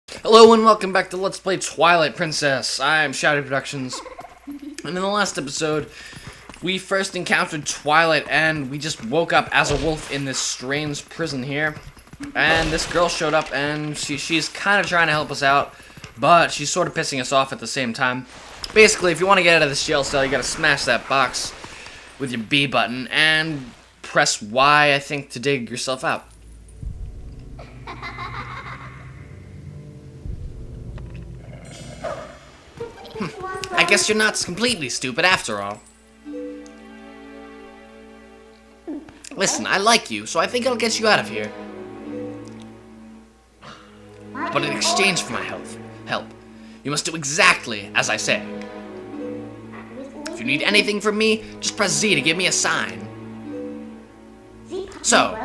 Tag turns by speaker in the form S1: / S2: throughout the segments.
S1: Hello and welcome back to Let's Play Twilight Princess. I'm Shouty Productions, and in the last episode, we first encountered Twilight, and we just woke up as a wolf in this strange prison here. And this girl showed up, and she's kind of trying to help us out, but she's sort of pissing us off at the same time. Basically, if you want to get out of this jail cell, you gotta smash that box with your B button, and press Y, I think, to dig yourself out. I guess you're not completely stupid after all. Listen, I like you, so I think I'll get you out of here. But in exchange for my help, you must do exactly as I say. If you need anything from me, just press Z to give me a sign. So,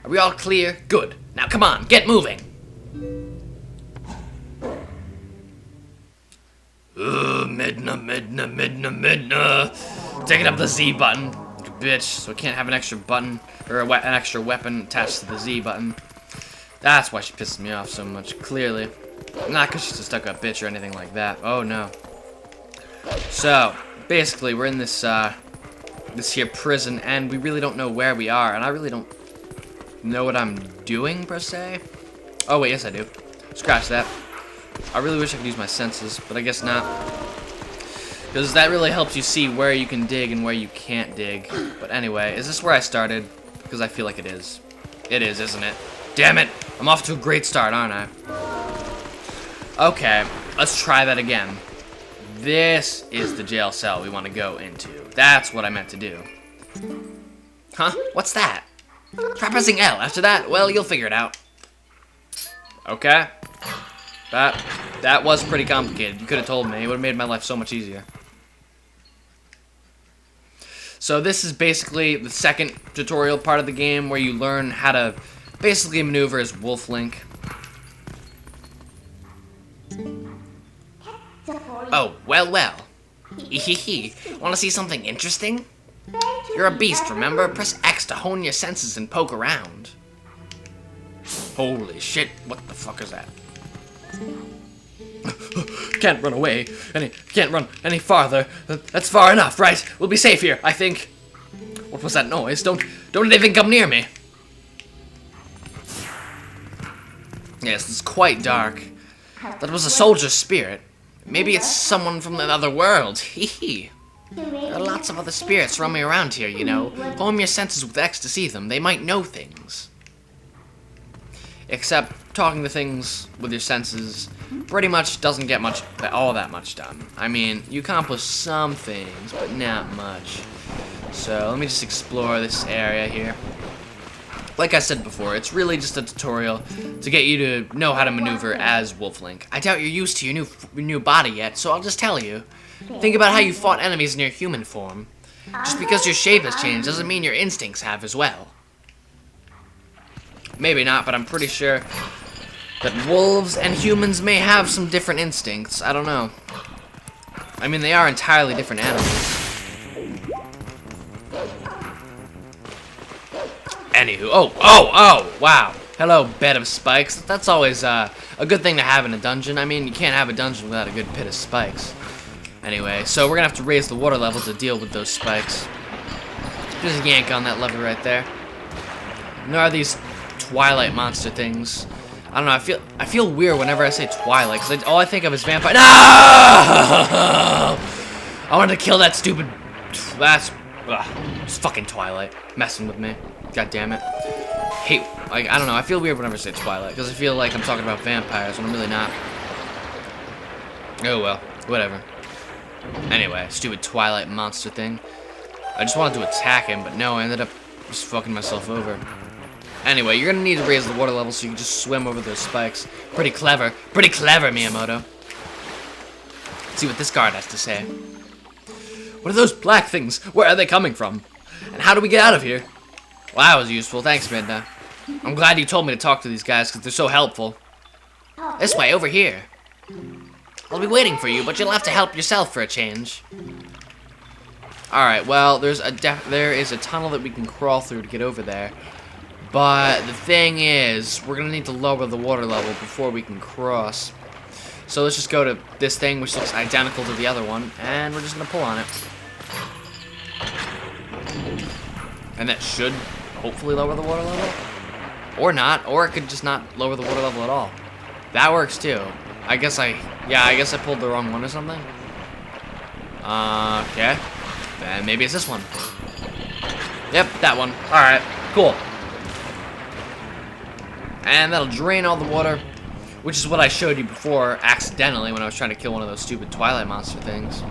S1: are we all clear? Good. Now come on, get moving. Midna. Taking up the Z button. Like a bitch, so I can't have an extra button, or an extra weapon attached to the Z button. That's why she pisses me off so much, clearly. Not because she's a stuck-up bitch or anything like that. Oh, no. So, basically, we're in this here prison, and we really don't know where we are, and I really don't know what I'm doing, per se. Oh, wait, yes, I do. Scratch that. I really wish I could use my senses, but I guess not. Because that really helps you see where you can dig and where you can't dig. But anyway, is this where I started? Because I feel like it is. It is, isn't it? Damn it! I'm off to a great start, aren't I? Okay, let's try that again. This is the jail cell we want to go into. That's what I meant to do. Huh? What's that? Try pressing L. After that, well, you'll figure it out. Okay. That was pretty complicated. You could have told me. It would have made my life so much easier. So this is basically the second tutorial part of the game where you learn how to basically maneuver as Wolf Link. Oh, well. Hehe. Want to see something interesting? You're a beast, remember? Press X to hone your senses and poke around. Holy shit, what the fuck is that? Can't run away. Can't run any farther. That's far enough, right? We'll be safe here, I think. What was that noise? Don't even come near me. Yes, it's quite dark. That was a soldier's spirit. Maybe it's someone from another world. Hee. There are lots of other spirits roaming around here, you know. Hone your senses with X to see them. They might know things. Except talking to things with your senses pretty much doesn't get all that much done. I mean, you accomplish some things, but not much. So let me just explore this area here. Like I said before, it's really just a tutorial to get you to know how to maneuver as Wolf Link. I doubt you're used to your new body yet, so I'll just tell you. Think about how you fought enemies in your human form. Just because your shape has changed doesn't mean your instincts have as well. Maybe not, but I'm pretty sure that wolves and humans may have some different instincts. I don't know. I mean, they are entirely different animals. Anywho, oh, wow. Hello, bed of spikes. That's always a good thing to have in a dungeon. I mean, you can't have a dungeon without a good pit of spikes. Anyway, so we're gonna have to raise the water level to deal with those spikes. Just yank on that lever right there. And there are these Twilight monster things. I don't know, I feel weird whenever I say Twilight, because all I think of is vampire. No! I wanted to kill that stupid... It's fucking Twilight. Messing with me. God damn it. I don't know, I feel weird whenever I say Twilight, because I feel like I'm talking about vampires, when I'm really not. Oh well, whatever. Anyway, stupid Twilight monster thing. I just wanted to attack him, but no, I ended up just fucking myself over. Anyway, you're gonna need to raise the water level so you can just swim over those spikes. Pretty clever, Miyamoto. Let's see what this guard has to say. What are those black things? Where are they coming from? And how do we get out of here? Well, that was useful. Thanks, Midna. I'm glad you told me to talk to these guys because they're so helpful. This way, over here. I'll be waiting for you, but you'll have to help yourself for a change. Alright, well, there is a tunnel that we can crawl through to get over there. But the thing is, we're gonna need to lower the water level before we can cross. So let's just go to this thing, which looks identical to the other one, and we're just gonna pull on it. And that should hopefully lower the water level. Or not, or it could just not lower the water level at all. That works too. I guess I pulled the wrong one or something. Okay. Then maybe it's this one. Yep, that one. Alright, cool. And that'll drain all the water, which is what I showed you before accidentally when I was trying to kill one of those stupid Twilight monster things.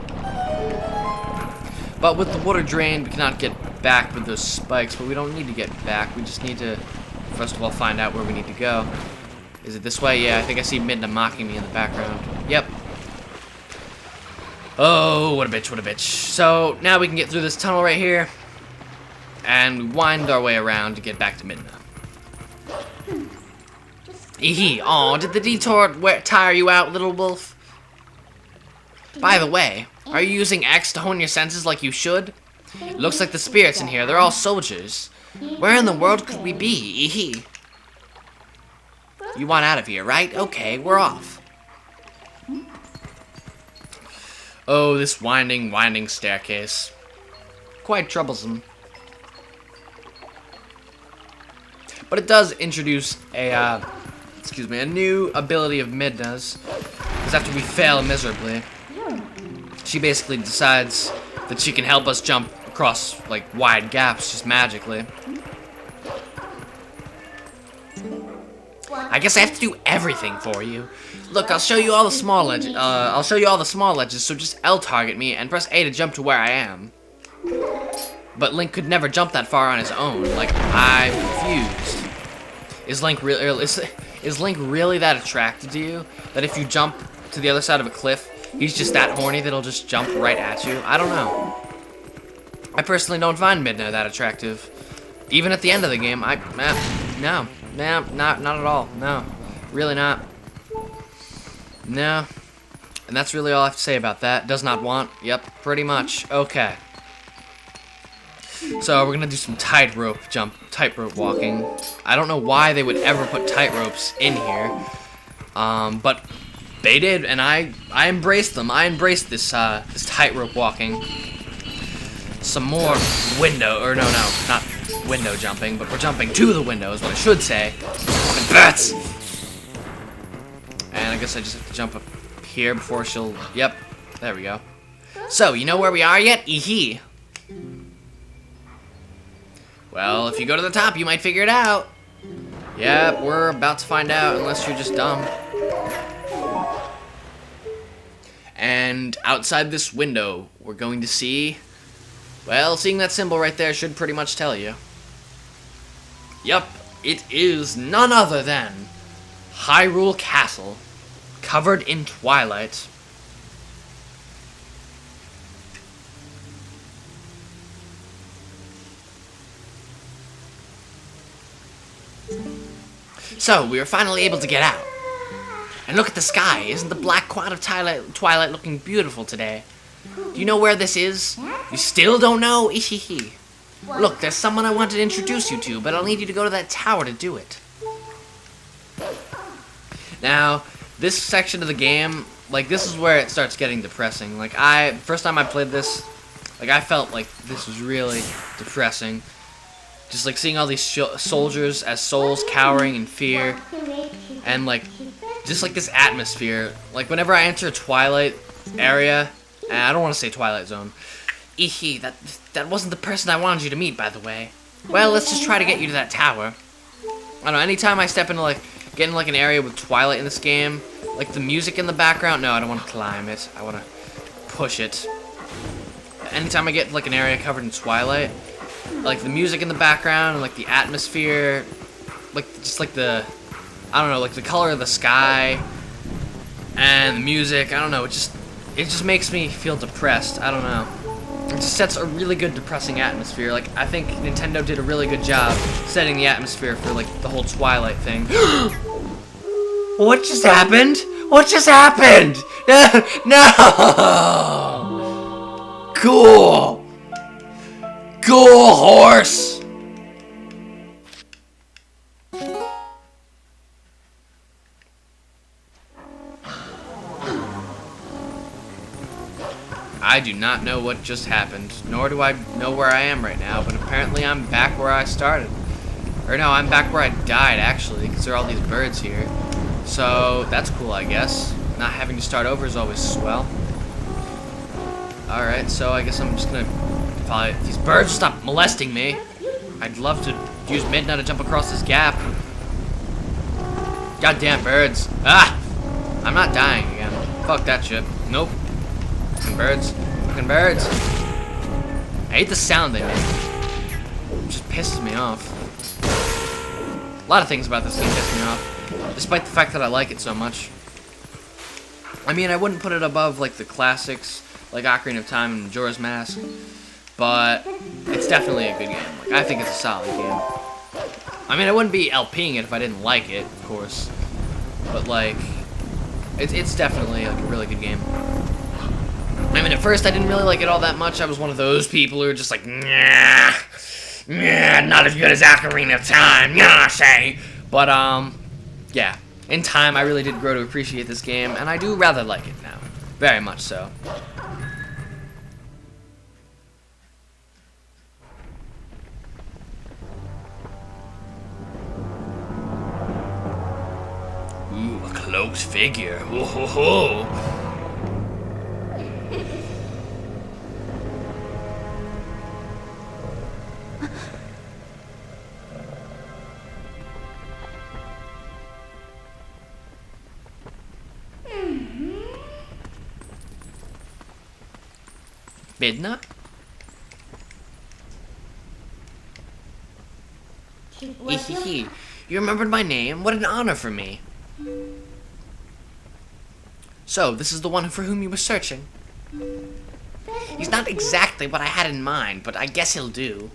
S1: But with the water drained, we cannot get back with those spikes, but we don't need to get back. We just need to, first of all, find out where we need to go. Is it this way? Yeah, I think I see Midna mocking me in the background. Yep. Oh, what a bitch, what a bitch. So, now we can get through this tunnel right here, and we wind our way around to get back to Midna. Eehee, aw, did the detour tire you out, little wolf? By the way, are you using X to hone your senses like you should? It looks like the spirits in here, they're all soldiers. Where in the world could we be, eehee? You want out of here, right? Okay, we're off. Oh, this winding staircase. Quite troublesome. But it does introduce a new ability of Midna's. Because after we fail miserably, she basically decides that she can help us jump across, like, wide gaps just magically. I guess I have to do everything for you. Look, I'll show you all the small ledges, so just L target me and press A to jump to where I am. But Link could never jump that far on his own. Like, I'm confused. Is Link really that attracted to you? That if you jump to the other side of a cliff, he's just that horny that he'll just jump right at you? I don't know. I personally don't find Midna that attractive. Even at the end of the game, no, not at all. No, really not. No. And that's really all I have to say about that. Does not want. Yep, pretty much. Okay. So we're gonna do some tightrope walking. I don't know why they would ever put tightropes in here, but they did, and I embraced them. I embraced this tightrope walking. Some more not window jumping, but we're jumping to the window is what I should say. And bats. And I guess I just have to jump up here before she'll. Yep, there we go. So you know where we are yet? Eehee. Well, if you go to the top, you might figure it out. Yep, we're about to find out, unless you're just dumb. And outside this window, we're going to see... Well, seeing that symbol right there should pretty much tell you. Yep, it is none other than Hyrule Castle, covered in twilight. So, we were finally able to get out. And look at the sky. Isn't the black cloud of Twilight looking beautiful today? Do you know where this is? You still don't know? Ehehe. Look, there's someone I want to introduce you to, but I'll need you to go to that tower to do it. Now, this section of the game, like, this is where it starts getting depressing. Like, first time I played this, like, I felt like this was really depressing. Just, like, seeing all these soldiers as souls cowering in fear. And, like, just, like, this atmosphere. Like, whenever I enter a Twilight area, and I don't want to say Twilight Zone. Eehee, that wasn't the person I wanted you to meet, by the way. Well, let's just try to get you to that tower. I don't know, anytime I step into, like, get in, like, an area with Twilight in this game, like, the music in the background, no, I don't want to climb it. I want to push it. Anytime I get, like, an area covered in Twilight, like, the music in the background, and, like, the atmosphere, like, just, like, I don't know, like, the color of the sky, and the music, I don't know, it just makes me feel depressed, I don't know. It just sets a really good depressing atmosphere. Like, I think Nintendo did a really good job setting the atmosphere for, like, the whole Twilight thing. What just happened? What just happened? No! Cool! Cool, horse! I do not know what just happened, nor do I know where I am right now, but apparently I'm back where I started. Or no, I'm back where I died, actually, because there are all these birds here. So, that's cool, I guess. Not having to start over is always swell. Alright, so I guess I'm just gonna follow these birds. Stop molesting me. I'd love to use Midna to jump across this gap. Goddamn birds. Ah! I'm not dying again. Fuck that shit. Nope. Fucking birds. Fucking birds. I hate the sound they make. It just pisses me off. A lot of things about this game piss me off, despite the fact that I like it so much. I mean, I wouldn't put it above, like, the classics, like Ocarina of Time and Majora's Mask, but it's definitely a good game. Like, I think it's a solid game. I mean, I wouldn't be LPing it if I didn't like it, of course, but, like, it's definitely, like, a really good game. I mean, at first I didn't really like it all that much. I was one of those people who were just like, nah, not as good as Ocarina of Time, nah, say. But, yeah. In time, I really did grow to appreciate this game, and I do rather like it now. Very much so. Ooh, a cloaked figure. Ho ho ho. Midna? Hehe. You remembered my name? What an honor for me. So, this is the one for whom you were searching? He's not exactly what I had in mind, but I guess he'll do.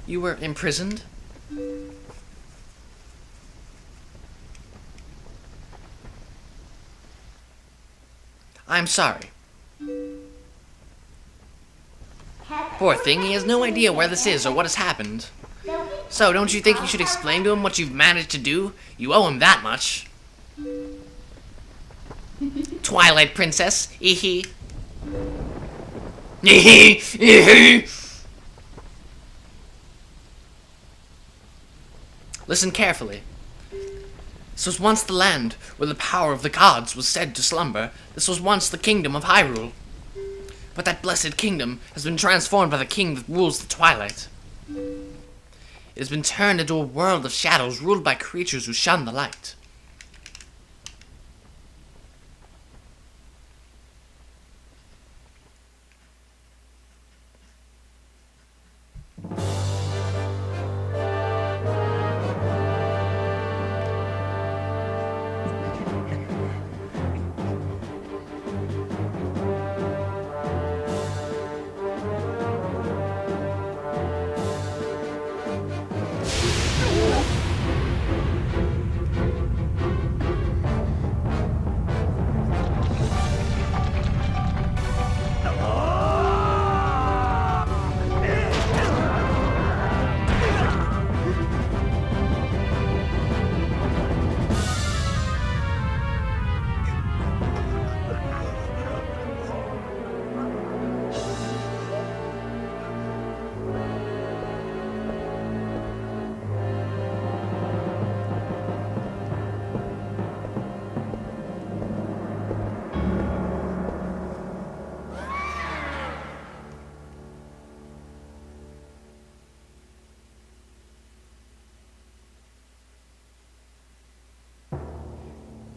S1: You were imprisoned? I'm sorry. Poor thing, he has no idea where this is or what has happened. So, don't you think you should explain to him what you've managed to do? You owe him that much. Twilight Princess, eehee. Eehee, eehee. Listen carefully. This was once the land where the power of the gods was said to slumber. This was once the kingdom of Hyrule. But that blessed kingdom has been transformed by the king that rules the Twilight. It has been turned into a world of shadows ruled by creatures who shun the light.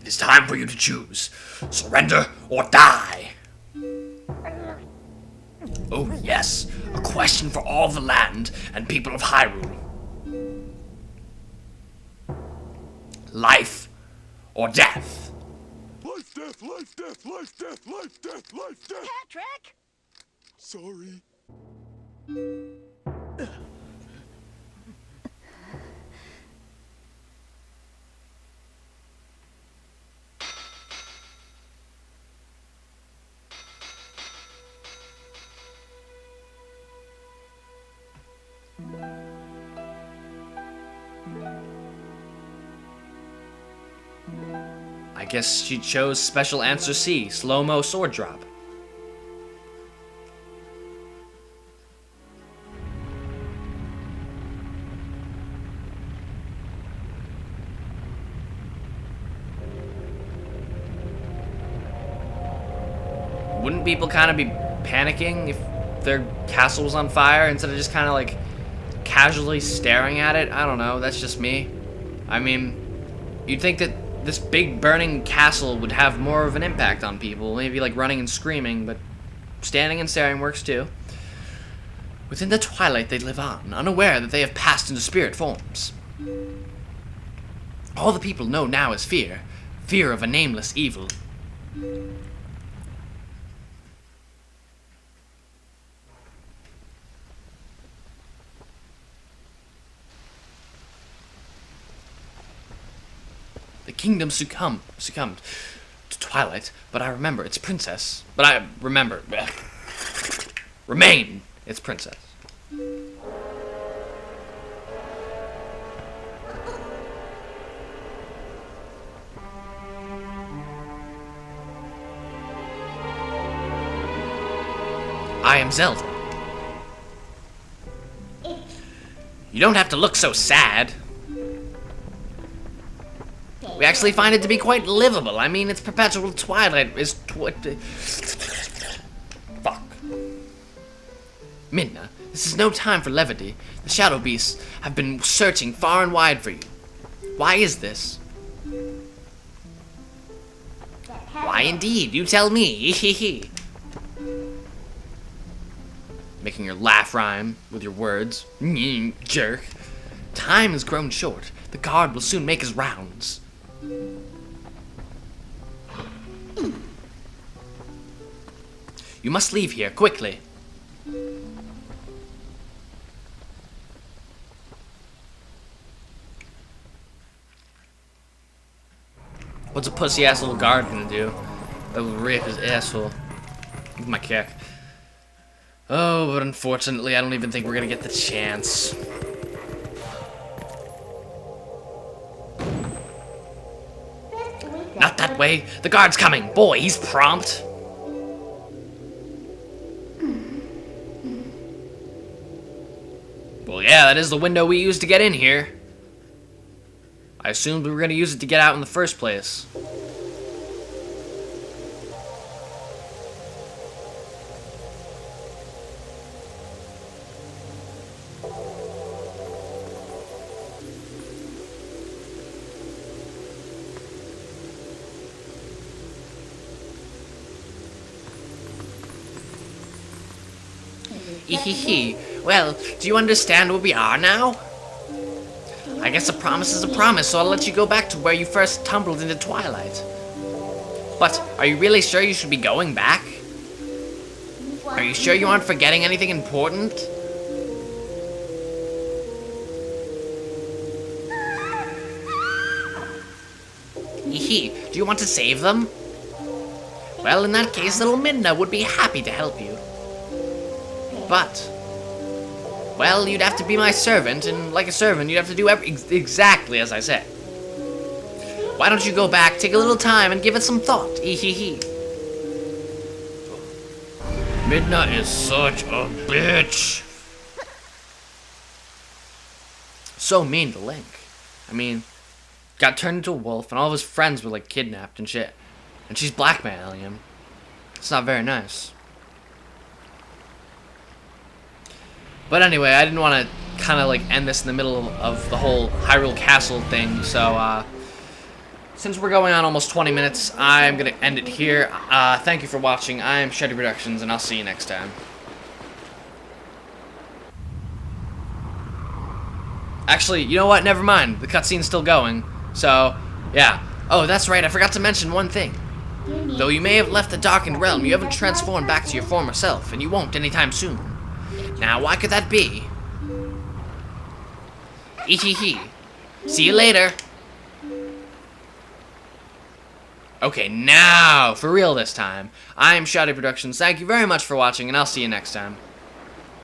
S1: It's time for you to choose. Surrender or die. Oh yes, a question for all the land and people of Hyrule. Life or death?
S2: Life, death, life, death, life, death, life, death, life, death.
S3: Patrick!
S2: Sorry.
S1: guess she chose special answer C, slow-mo sword drop. Wouldn't people kind of be panicking if their castle was on fire instead of just kind of like casually staring at it? I don't know, that's just me. I mean, you'd think that this big burning castle would have more of an impact on people, maybe like running and screaming, but standing and staring works too. Within the twilight they live on, unaware that they have passed into spirit forms. All the people know now is fear, fear of a nameless evil. The kingdom succumbed to Twilight, but I remember its princess. Remain its princess. I am Zelda. You don't have to look so sad. We actually find it to be quite livable. I mean, its perpetual twilight is fuck. Midna, this is no time for levity. The shadow beasts have been searching far and wide for you. Why is this? Why indeed? You tell me. Making your laugh rhyme with your words. Jerk. Time has grown short. The guard will soon make his rounds. You must leave here, quickly. What's a pussy-ass little guard gonna do? That will rip his asshole. Give my kick. Oh, but unfortunately, I don't even think we're gonna get the chance. Not that way. The guard's coming. Boy, he's prompt. Well, yeah, that is the window we used to get in here. I assumed we were going to use it to get out in the first place. Well, do you understand where we are now? I guess a promise is a promise, so I'll let you go back to where you first tumbled into Twilight. But, are you really sure you should be going back? Are you sure you aren't forgetting anything important? Do you want to save them? Well, in that case, little Midna would be happy to help you. But, well, you'd have to be my servant, and like a servant, you'd have to do exactly as I said. Why don't you go back, take a little time, and give it some thought? Midna is such a bitch. So mean to Link. I mean, got turned into a wolf, and all of his friends were like kidnapped and shit. And she's blackmailing him. It's not very nice. But anyway, I didn't want to kind of like end this in the middle of the whole Hyrule Castle thing, so since we're going on almost 20 minutes, I'm going to end it here. Thank you for watching. I'm Shreddy Productions, and I'll see you next time. Actually, you know what? Never mind. The cutscene's still going. So, yeah. Oh, that's right. I forgot to mention one thing. Though you may have left the darkened realm, you haven't transformed back to your former self, and you won't anytime soon. Now, why could that be? See you later. Okay, now, for real this time. I'm Shreddy Productions. Thank you very much for watching, and I'll see you next time.